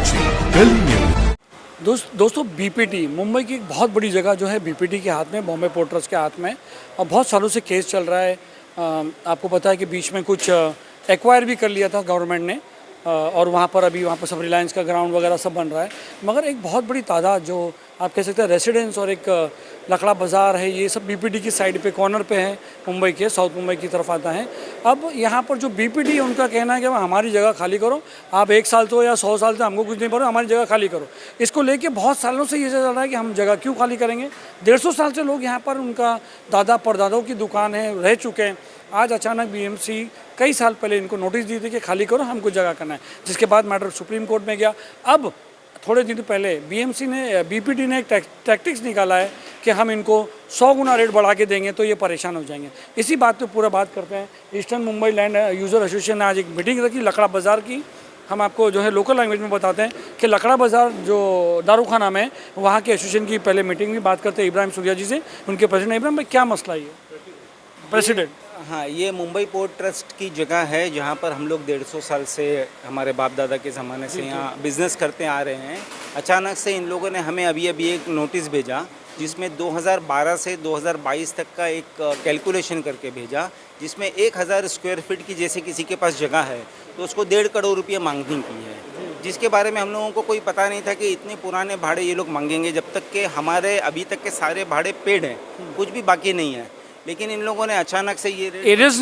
साक्षी Delhi news. दोस्तों BPT Mumbai की एक बहुत बड़ी जगह जो है बीपीटी के हाथ में, बॉम्बे पोर्ट ट्रस्ट के हाथ में, और बहुत सालों से केस चल रहा है। आपको पता है कि बीच में कुछ एक्वायर भी कर लिया था गवर्नमेंट ने, और वहाँ पर सब रिलायंस का ग्राउंड वगैरह सब बन रहा है। मगर एक बहुत बड़ी तादाद जो आप कह सकते हैं रेसिडेंस और एक लकड़ा बाज़ार है, ये सब बीपीटी की साइड पे कॉर्नर पे है, मुंबई के साउथ मुंबई की तरफ आता है। अब यहाँ पर जो बीपीटी उनका कहना है कि हमारी जगह खाली करो, आप 1 साल तो या 100 साल से हमको कुछ नहीं पड़ो, हमारी जगह खाली करो। इसको लेके बहुत सालों से ये चल रहा है कि हम जगह क्यों खाली करेंगे। 150 साल से लोग यहाँ पर, उनका दादा परदादाओं की दुकान है, रह चुके हैं। आज अचानक बीएमसी कई साल पहले इनको नोटिस दी थी कि खाली करो, हमको जगह करना है, जिसके बाद मैटर सुप्रीम कोर्ट में गया। अब थोड़े दिन पहले बीपीटी ने एक टैक्टिक्स निकाला है कि हम इनको 100 गुना रेट बढ़ा के देंगे तो ये परेशान हो जाएंगे। इसी बात पे पूरा बात करते हैं। Eastern Mumbai land user association ने आज एक मीटिंग रखी लकड़ा बाज़ार की। हम आपको जो है लोकल लैंग्वेज में बताते हैं कि लकड़ा बाज़ार जो दारूखाना में, वहाँ के एसोसिएशन की पहले मीटिंग में बात करते हैं इब्राहिम सूर्या जी से, उनके प्रेसिडेंट। इब्राहिम भाई, क्या मसला ये प्रेसिडेंट? हाँ, ये मुंबई पोर्ट ट्रस्ट की जगह है जहाँ पर हम लोग 150 साल से, हमारे बाप दादा के ज़माने से यहाँ बिज़नेस करते आ रहे हैं। अचानक से इन लोगों ने हमें अभी एक नोटिस भेजा, जिसमें 2012 से 2022 तक का एक कैलकुलेशन करके भेजा, जिसमें 1000 स्क्वायर फीट की जैसे किसी के पास जगह है तो उसको 1.5 करोड़ रुपये मांगनी की है, जिसके बारे में हम लोगों को कोई पता नहीं था कि इतने पुराने भाड़े ये लोग मांगेंगे, जब तक कि हमारे अभी तक के सारे भाड़े पेड हैं, कुछ भी बाकी नहीं है। लेकिन इन लोगों ने अचानक से ये एरियर्स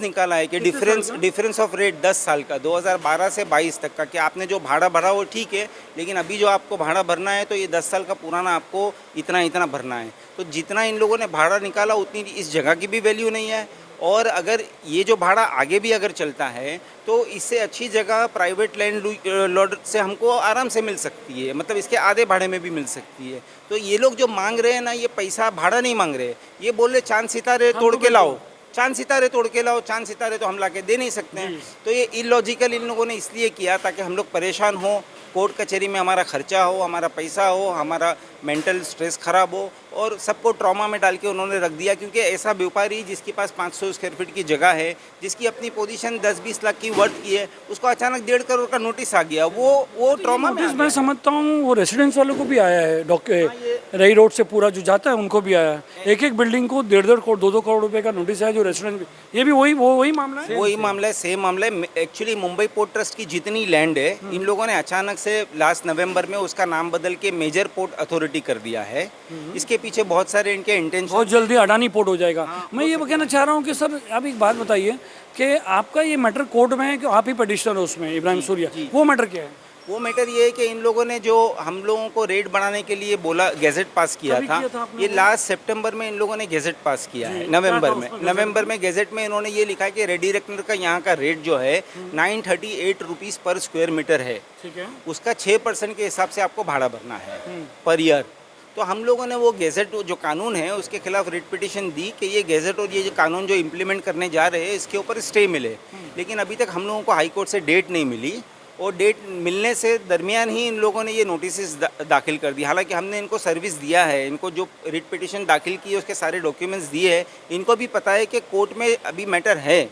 निकाला है कि डिफरेंस ऑफ रेट 10 साल का, 2012 से 22 तक का, कि आपने जो भाड़ा भरा वो ठीक है, लेकिन अभी जो आपको भाड़ा भरना है तो ये 10 साल का पुराना आपको इतना भरना है। तो जितना इन लोगों ने भाड़ा निकाला उतनी इस जगह की भी वैल्यू नहीं है, और अगर ये जो भाड़ा आगे भी अगर चलता है तो इससे अच्छी जगह प्राइवेट लैंड लॉर्ड से हमको आराम से मिल सकती है, मतलब इसके आधे भाड़े में भी मिल सकती है। तो ये लोग जो मांग रहे हैं ना, ये पैसा भाड़ा नहीं मांग रहे, ये बोल रहे चांद सितारे तोड़ के लाओ, चांद सितारे तोड़ के लाओ। चांद सितारे तो हम ला के दे नहीं सकते हैं। तो ये इलॉजिकल इन लोगों ने इसलिए किया ताकि हम लोग परेशान हो, कोर्ट कचहरी में हमारा खर्चा हो, हमारा पैसा हो, हमारा मेंटल स्ट्रेस ख़राब हो, और सबको ट्रॉमा में डाल के उन्होंने रख दिया। क्योंकि ऐसा व्यापारी जिसके पास 500 स्क्वायर फीट की जगह है, जिसकी अपनी पोजीशन 10-20 लाख की वर्थ की है, उसको अचानक 1.5 करोड़ का नोटिस आ गया, वो ट्रॉमा में। मैं समझता हूँ वो रेसिडेंस वालों को भी आया है, रई रोड से पूरा जो जाता है उनको भी आया है। एक बिल्डिंग को 1.5 करोड़ 2-2 करोड़ रुपए का नोटिस है, जो रेसिडेंस। ये भी वही मामला है, सेम मामला है। एक्चुअली मुंबई पोर्ट ट्रस्ट की जितनी लैंड है, इन लोगों ने अचानक से लास्ट नवंबर में उसका नाम बदल के मेजर पोर्ट अथॉरिटी कर दिया है। इसके पीछे बहुत सारे इनके इंटेंशन, बहुत जल्दी अडानी पोर्ट हो जाएगा। मैं ये कहना चाह रहा हूँ कि सर आप एक बात बताइए कि आपका ये मैटर कोर्ट में है कि आप ही पटिशनर हो उसमें, इब्राहिम सूर्या, वो मैटर क्या है? वो मैटर ये है कि इन लोगों ने जो हम लोगों को रेट बढ़ाने के लिए बोला, गेजेट पास किया था ये लास्ट सितंबर में इन लोगों ने गेजेट पास किया है। नवंबर में गेजेट में इन्होंने ये लिखा है कि रेडी रेक्टर का यहाँ का रेट जो है 938 रुपीज़ पर स्क्वायर मीटर है, ठीक है। उसका 6% के हिसाब से आपको भाड़ा भरना है पर ईयर। तो हम लोगों ने वो गेजेट जो कानून है उसके खिलाफ रिट पिटीशन दी कि ये गेजेट और ये जो कानून जो इम्प्लीमेंट करने जा रहे हैं इसके ऊपर स्टे मिले। लेकिन अभी तक हम लोगों को हाई कोर्ट से डेट नहीं मिली, और डेट मिलने से दरमियान ही इन लोगों ने ये नोटिस दाखिल कर दी। हालांकि हमने इनको सर्विस दिया है, इनको जो रिट पिटीशन दाखिल की है उसके सारे डॉक्यूमेंट्स दिए हैं। इनको भी पता है कि कोर्ट में अभी मैटर है,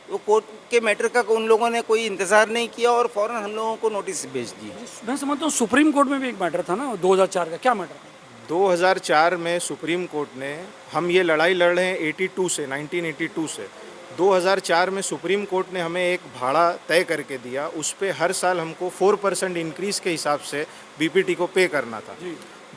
तो कोर्ट के मैटर का उन लोगों ने कोई इंतज़ार नहीं किया और फ़ौरन हम लोगों को नोटिस भेज दी। मैं समझता हूँ सुप्रीम कोर्ट में भी एक मैटर था ना 2004 का, क्या मैटर था? 2004 में सुप्रीम कोर्ट ने, हम ये लड़ाई लड़ रहे हैं 1982 से 2004 में सुप्रीम कोर्ट ने हमें एक भाड़ा तय करके दिया, उस पे हर साल हमको 4% इंक्रीज़ के हिसाब से बीपीटी को पे करना था।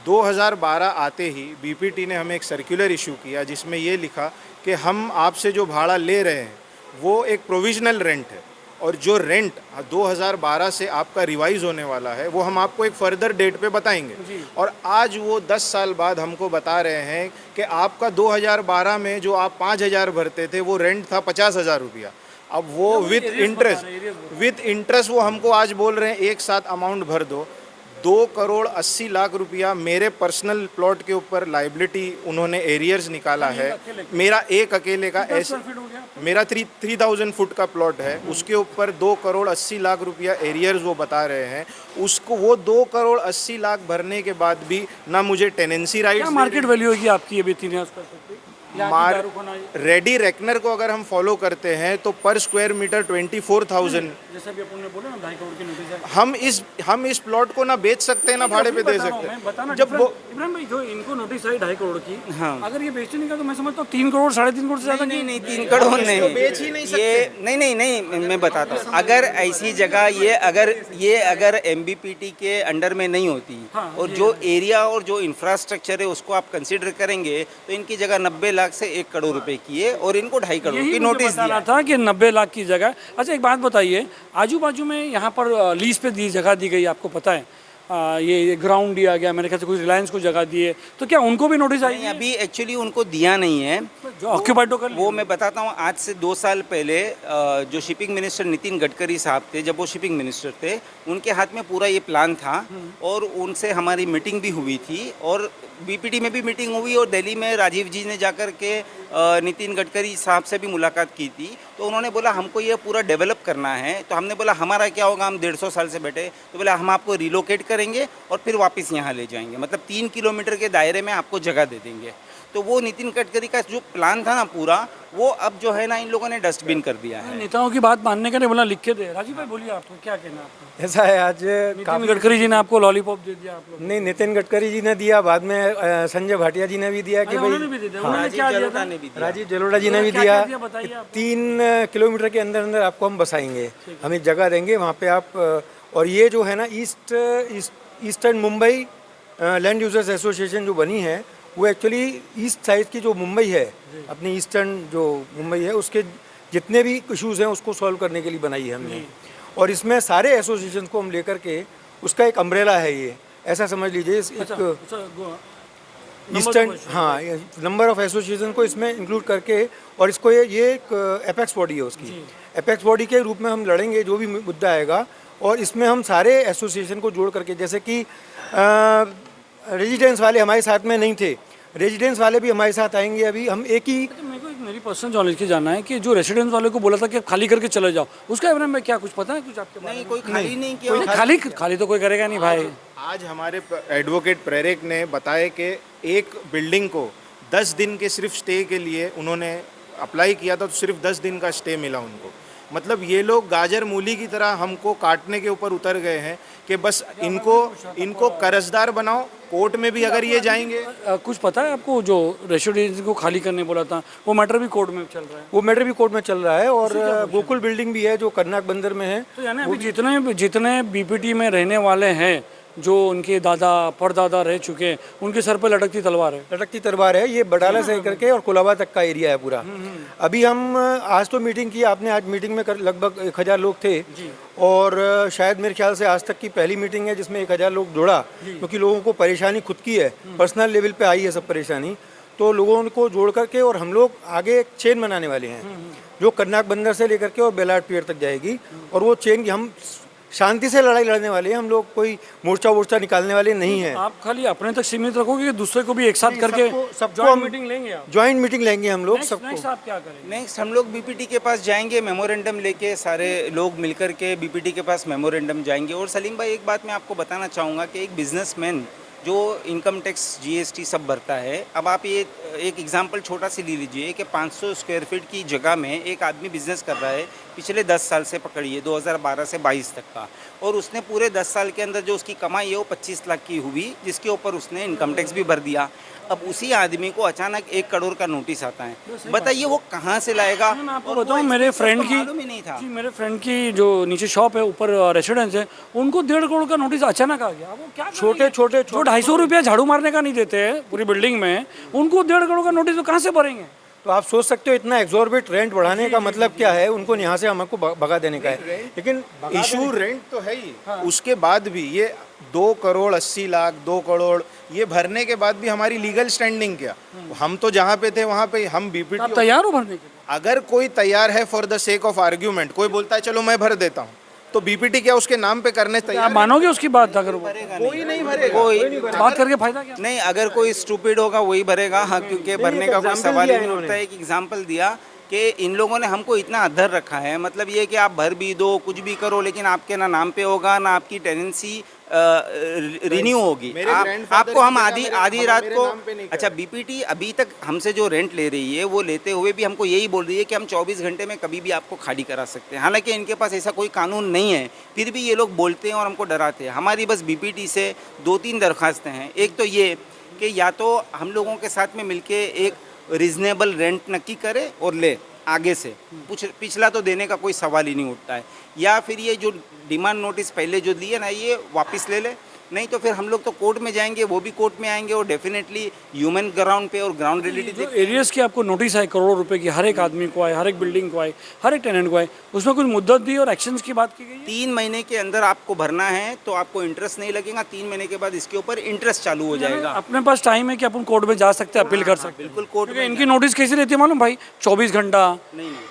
2012 आते ही बीपीटी ने हमें एक सर्कुलर इशू किया जिसमें ये लिखा कि हम आपसे जो भाड़ा ले रहे हैं वो एक प्रोविजनल रेंट है, और जो रेंट 2012 से आपका रिवाइज होने वाला है वो हम आपको एक फर्दर डेट पे बताएंगे। और आज वो 10 साल बाद हमको बता रहे हैं कि आपका 2012 में जो आप 5,000 भरते थे वो रेंट था 50,000 रुपया। अब वो विथ इंटरेस्ट वो हमको आज बोल रहे हैं एक साथ अमाउंट भर दो। 2 करोड़ 80 लाख रुपया मेरे पर्सनल प्लॉट के ऊपर लाइबिलिटी उन्होंने एरियर्स निकाला है। मेरा एक अकेले का ऐसे, मेरा 3000 फुट का प्लॉट है, उसके ऊपर 2 करोड़ 80 लाख रुपया एरियर्स वो बता रहे हैं। उसको वो 2 करोड़ 80 लाख भरने के बाद भी ना मुझे टेनेंसी राइट्स। क्या मार्केट वैल्यू होगी आपकी अभी 3,000 स्क्वायर फुट की? यहाँ की मार दारूखाना रेडी रेकनर को अगर हम फॉलो करते हैं तो पर स्क्वायर मीटर 24,000। जैसे भी अपन ने बोला ना 2.5 करोड़ की नोटिस है। हम इस प्लॉट को ना बेच सकते हैं ना भाड़े पे दे सकते हैं। बताना जब वो इब्राहिम भाई जो इनको नोटिस आई 2.5 करोड़ की, हाँ। अगर ये बेचने का तो मैं समझता हूँ 3 करोड़ 3.5 करोड़ से ज्यादा नहीं नहीं 3 करोड़ नहीं, बेच ही नहीं ये नहीं मैं बताता हूँ। अगर ऐसी जगह ये अगर MBPT के अंडर में नहीं होती और जो एरिया और जो इंफ्रास्ट्रक्चर है उसको आप कंसीडर करेंगे तो इनकी जगह 90 लाख से 1 करोड़ रुपए की है और इनको 2.5 करोड़ की नोटिस दिया बताना था कि 90 लाख की जगह। अच्छा एक बात बताइए, आजू बाजू में यहाँ पर लीज पे दी जगह दी गई, आपको पता है ये ग्राउंड दिया गया, मेरे ख्याल से कुछ रिलायंस को जगह दी है, तो क्या उनको भी नोटिस आई नहीं, अभी एक्चुअली उनको दिया नहीं है, जो ऑक्यूपाइड तो कर वो मैं बताता हूँ। आज से 2 साल पहले जो शिपिंग मिनिस्टर नितिन गडकरी साहब थे, जब वो शिपिंग मिनिस्टर थे, उनके हाथ में पूरा ये प्लान था और उनसे हमारी मीटिंग भी हुई थी और BPT में भी मीटिंग हुई और दिल्ली में राजीव जी ने जाकर के नितिन गडकरी साहब से भी मुलाकात की थी। तो उन्होंने बोला हमको ये पूरा डेवलप करना है। तो हमने बोला हमारा क्या होगा, हम 150 साल से बैठे, तो बोला हम आपको रिलोकेट करेंगे और फिर वापस यहाँ ले जाएंगे, मतलब 3 किलोमीटर के दायरे में आपको जगह दे देंगे। तो वो नितिन गडकरी का जो प्लान था ना पूरा, वो अब जो है ना इन लोगों ने डस्टबिन कर दिया है। नेताओं की बात मानने का नहीं, बोला लिख के दे। राजीव भाई बोलिए, आपको क्या कहना है आपको? ऐसा है आज नितिन गडकरी जी ने आपको लॉलीपॉप दे दिया, आप लोग नहीं, नितिन गडकरी जी ने दिया, बाद में संजय भाटिया जी ने भी दिया कि उन्होंने भी दे दिया। उन्होंने क्या दिया था? राजीव जलोटा जी ने भी क्या दिया दिया बताइए आप। 3 किलोमीटर के अंदर अंदर आपको हम बसाएंगे, हमें जगह देंगे वहाँ पे आप। और ये जो है ना eastern Mumbai land users association जो बनी है, वो एक्चुअली ईस्ट साइड की जो मुंबई है, अपनी ईस्टर्न जो मुंबई है, उसके जितने भी इश्यूज़ हैं उसको सॉल्व करने के लिए बनाई है हमने। और इसमें सारे एसोसिएशन को हम लेकर के, उसका एक अम्ब्रेला है ये, ऐसा समझ लीजिए। ईस्टर्न, हाँ, नंबर ऑफ एसोसिएशन को इसमें इंक्लूड करके, और इसको ये एक एपेक्स बॉडी है, उसकी एपेक्स बॉडी के रूप में हम लड़ेंगे जो भी मुद्दा आएगा। और इसमें हम सारे एसोसिएशन को जोड़ करके, जैसे कि रेजिडेंस वाले हमारे साथ में नहीं थे, रेजिडेंस वाले भी हमारे साथ आएंगे। अभी हम एक ही मेरे को एक मेरी पर्सनल नॉलेज की जानना है कि जो रेसिडेंस वाले को बोला था कि खाली करके चले जाओ, उसके बारे में क्या कुछ पता है कुछ आपके बारे में? नहीं, कोई खाली नहीं किया। नहीं, खाली तो कोई करेगा नहीं भाई। आज हमारे एडवोकेट प्रेरक ने बताया कि एक बिल्डिंग को 10 दिन के सिर्फ स्टे के लिए उन्होंने अप्लाई किया था, तो सिर्फ 10 दिन का स्टे मिला उनको। मतलब ये लोग गाजर मूली की तरह हमको काटने के ऊपर उतर गए हैं कि बस इनको कर्जदार बनाओ। कोर्ट में भी अगर ये जाएंगे, कुछ पता है आपको, जो रेसिडेंस को खाली करने बोला था, वो मैटर भी कोर्ट में चल रहा है? वो मैटर भी कोर्ट में चल रहा है। और गोकुल बिल्डिंग भी है जो कर्नाक बंदर में है। तो यानी अभी जितने BPT में रहने वाले हैं, जो उनके दादा परदादा रह चुके हैं, उनके सर पर लटकती तलवार है। लटकती तलवार है, ये बटाला से करके और कोलाबा तक का एरिया है पूरा। अभी हम आज तो मीटिंग की आपने, आज मीटिंग में लगभग 1000 लोग थे, और शायद मेरे ख्याल से आज तक की पहली मीटिंग है जिसमें 1000 लोग जुड़ा, क्योंकि लोगों को परेशानी खुद की है, पर्सनल लेवल पे आई है सब परेशानी। तो लोगों को जोड़ करके और हम लोग आगे एक चेन बनाने वाले हैं जो कर्नाक बंदर से लेकर के और बेलाट पियर तक जाएगी। और वो चेन हम शांति से लड़ाई लड़ने वाले हैं, हम लोग कोई मोर्चा निकालने वाले नहीं हैं। आप खाली अपने तक सीमित रखोगे कि दूसरे को भी एक साथ करके सबको हम हम मीटिंग लेंगे? आप ज्वाइंट मीटिंग लेंगे हम लोग सबको। नेक्स्ट आप क्या करेंगे? नेक्स्ट हम लोग BPT के पास जाएंगे, मेमोरेंडम लेके सारे लोग मिलकर के BPT के पास मेमोरेंडम जाएंगे। और सलीम भाई, एक बात मैं आपको बताना चाहूँगा कि एक बिजनेसमैन जो इनकम टैक्स GST सब भरता है, अब आप ये एक एग्जांपल छोटा सी ले लीजिए कि 500 स्क्वायर फीट की जगह में एक आदमी बिजनेस कर रहा है पिछले 10 साल से, पकड़िए 2012 से 22 तक का, और उसने पूरे 10 साल के अंदर जो उसकी कमाई है वो 25 लाख की हुई, जिसके ऊपर उसने इनकम टैक्स भी भर दिया। अब उसी आदमी को अचानक 1 करोड़ का नोटिस आता है, बताइए वो कहाँ से लाएगा? मैं आपको बताऊं, मेरे फ्रेंड की मालूम ही नहीं था। जी, मेरे फ्रेंड की जो नीचे शॉप है, ऊपर रेसिडेंस है, उनको 1.5 करोड़ का नोटिस अचानक आ गया। वो क्या छोटे छोटे जो 250 रुपया झाड़ू मारने का नहीं देते हैं पूरी बिल्डिंग में, उनको 1.5 करोड़ का नोटिस तो कहाँ से भरेंगे? तो आप सोच सकते हो इतना एग्जॉर्बिट रेंट बढ़ाने का मतलब क्या है, उनको यहाँ से हमको भगा देने का है। लेकिन इशू रेंट तो है ही, उसके बाद भी ये 2 करोड़ 80 लाख 2 करोड़ ये भरने के बाद भी हमारी लीगल स्टैंडिंग क्या? हम तो जहाँ पे थे वहाँ पे हम BPT। आप तैयार हो भरने के लिए? अगर कोई तैयार है for the sake of argument, कोई बोलता है चलो मैं भर देता हूँ, तो BPT क्या उसके नाम पे करने आप तैयार? मानोगे उसकी बात? अगर वो कोई नहीं भरेगा, कोई बात करके फायदा क्या? नहीं, अगर कोई स्टूपिड होगा वही भरेगा। हाँ, क्योंकि भरने का कोई सवाल ही नहीं उठता। एक एग्जाम्पल दिया कि इन लोगों ने हमको इतना अधर रखा है, मतलब ये कि आप भर भी दो, कुछ भी करो, लेकिन आपके ना नाम पे होगा, ना आपकी टेनेंसी रिन्यू होगी। मेरे आप, grandfather आपको हम की जगह आधी मेरे- आधी रात मेरे को नाम पे नहीं अच्छा बीपीटी अभी तक हमसे जो रेंट ले रही है वो लेते हुए भी हमको यही बोल रही है कि हम 24 घंटे में कभी भी आपको खाली करा सकते हैं। हालांकि इनके पास ऐसा कोई कानून नहीं है, फिर भी ये लोग बोलते हैं और हमको डराते हैं। हमारी बस बीपीटी से 2-3 दरख्वास्तें हैं। एक तो ये कि या तो हम लोगों के साथ में मिलके एक रीज़नेबल रेंट नक्की करे और ले आगे से, पिछला तो देने का कोई सवाल ही नहीं उठता है, या फिर ये जो डिमांड नोटिस पहले जो दिए ना ये वापस ले ले, नहीं तो फिर हम लोग तो कोर्ट में जाएंगे, वो भी कोर्ट में आएंगे और डेफिनेटली ह्यूमन ग्राउंड पे और ग्राउंड रियलिटी जो एरियाज की आपको नोटिस आए करोड़ों रुपए की, हर एक आदमी को आए, हर एक बिल्डिंग को आए, हर एक टेनेंट को आए, उसमें कुछ मुद्दत दी और एक्शंस की बात की गई है? 3 महीने के अंदर आपको भरना है तो आपको इंटरेस्ट नहीं लगेगा, 3 महीने के बाद इसके ऊपर इंटरेस्ट चालू हो जाएगा। अपने पास टाइम है कि अपन कोर्ट में जा सकते हैं, अपील कर सकते हैं। बिल्कुल कोर्ट क्योंकि इनकी नोटिस कैसी रहती है मालूम भाई, 24 घंटा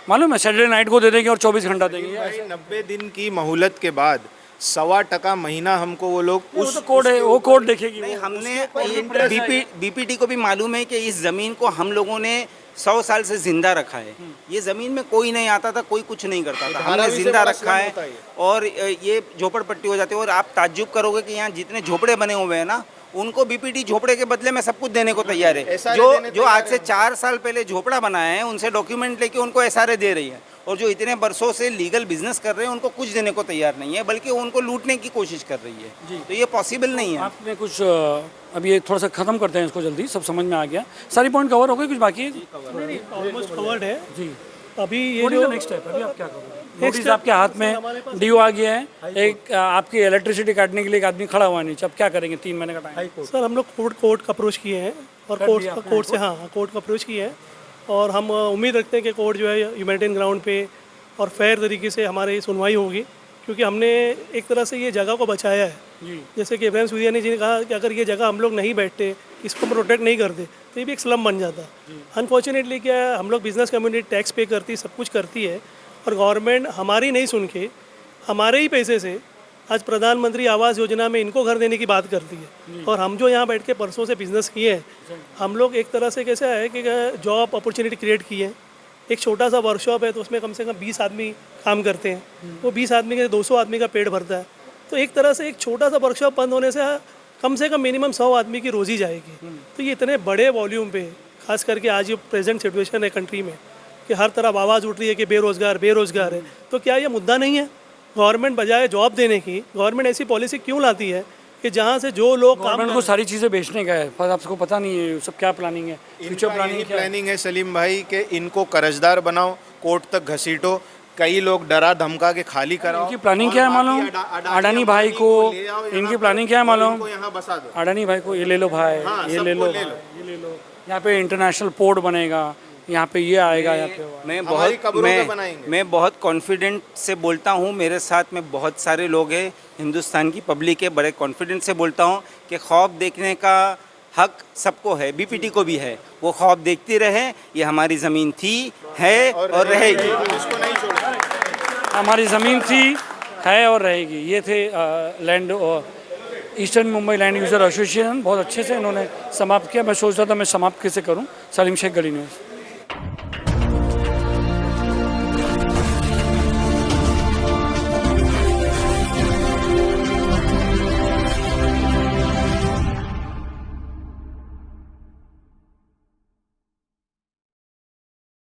मालूम है, सैटरडे नाइट को दे देंगे और 24 घंटा देंगे। भाई 90 दिन की मोहलत के बाद 1.25% महीना हमको वो लोग वो तो कोर्ट है, वो कोर्ट देखेगी। नहीं, हमने बीपीटी को भी मालूम है कि इस ज़मीन को हम लोगों ने 100 साल से जिंदा रखा है। ये ज़मीन में कोई नहीं आता था, कोई कुछ नहीं करता था, हमने जिंदा रखा है और ये झोपड़पट्टी हो जाती है। और आप ताज्जुब करोगे कि यहाँ जितने झोपड़े बने हुए हैं ना, उनको बीपीटी झोपड़े के बदले में सब कुछ देने को तैयार है। जो आज से 4 साल पहले झोपड़ा बनाया है उनसे डॉक्यूमेंट लेके उनको एसआरए दे रही है, और जो इतने बरसों से लीगल बिजनेस कर रहे हैं उनको कुछ देने को तैयार नहीं है, बल्कि उनको लूटने की कोशिश कर रही है। तो ये पॉसिबल नहीं है। आपने कुछ अब ये थोड़ा सा खत्म करते हैं इसको जल्दी, सब समझ में आ गया, सारी पॉइंट कवर हो गई, कुछ बाकी है? ऑलमोस्ट कवर्ड है जी। अभी। ये जो नेक्स्ट स्टेप अभी आप क्या करोगे? नोटिस आपके हाथ में, डीओ आ गया है, एक आपकी इलेक्ट्रिसिटी काटने के लिए एक आदमी खड़ा हुआ है नीचे, अब क्या करेंगे? 3 महीने का टाइम। सर हम लोग कोर्ट का अप्रोच किए हैं और कोर्ट से कोर्ट का अप्रोच किए हैं, और हम उम्मीद रखते हैं कि कोर्ट जो है ह्यूमैनिटेरियन ग्राउंड पे और फेयर तरीके से हमारी सुनवाई होगी, क्योंकि हमने एक तरह से ये जगह को बचाया है। जैसे कि इब्राहिम सूदियानी जी ने कहा कि अगर ये जगह हम लोग नहीं बैठते, इसको प्रोटेक्ट नहीं करते, तो ये भी एक स्लम बन जाता। अनफॉर्चुनेटली क्या है, हम लोग बिजनेस कम्युनिटी टैक्स पे करती, सब कुछ करती है, और गवर्नमेंट हमारी नहीं सुन के हमारे ही पैसे से आज प्रधानमंत्री आवास योजना में इनको घर देने की बात करती है। और हम जो यहाँ बैठ के परसों से बिजनेस किए हैं, हम लोग एक तरह से कैसा है कि जॉब अपॉर्चुनिटी क्रिएट की है। एक छोटा सा वर्कशॉप है तो उसमें कम से कम 20 आदमी काम करते हैं, वो 20 आदमी के 200 आदमी का पेट भरता है। तो एक तरह से एक छोटा सा वर्कशॉप बंद होने से कम मिनिमम 100 आदमी की रोज़ी जाएगी। तो ये इतने बड़े वॉल्यूम पे, खास करके आज ये प्रेजेंट सिचुएशन है कंट्री में कि हर तरफ आवाज़ उठ रही है कि बेरोज़गार है, तो क्या ये मुद्दा नहीं है? गवर्नमेंट बजाय जॉब देने की, गवर्नमेंट ऐसी पॉलिसी क्यों लाती है कि जहाँ से जो लोग गवर्नमेंट को सारी चीज़ें बेचने का है, पर आपको पता नहीं है सब क्या प्लानिंग है, फ्यूचर प्लानिंग क्या है? प्लानिंग है सलीम भाई कि इनको कर्जदार बनाओ, कोर्ट तक घसीटो, कई लोग डरा धमका के खाली कराओ। इनकी प्लानिंग क्या है मालूम? अडानी भाई को इनकी प्लानिंग क्या है मालूम? यहाँ बसा दो, अडानी भाई को ये ले लो भाई, ये ले लो, यहाँ पे इंटरनेशनल पोर्ट बनेगा, यहाँ पे ये आएगा, यहाँ पे मैं बहुत कॉन्फिडेंट से बोलता हूँ, मेरे साथ में बहुत सारे लोग हैं, हिंदुस्तान की पब्लिक है, बड़े कॉन्फिडेंट से बोलता हूँ कि ख्वाब देखने का हक सबको है, बीपीटी को भी है। वो ख्वाब देखती रहे, ये हमारी ज़मीन थी, है और रहेगी। हमारी ज़मीन थी, है और रहेगी। ये थे land eastern Mumbai land user association, बहुत अच्छे से इन्होंने समाप्त किया। मैं सोच रहा था मैं समाप्त कैसे करूं। सलीम शेख, गली न्यूज़।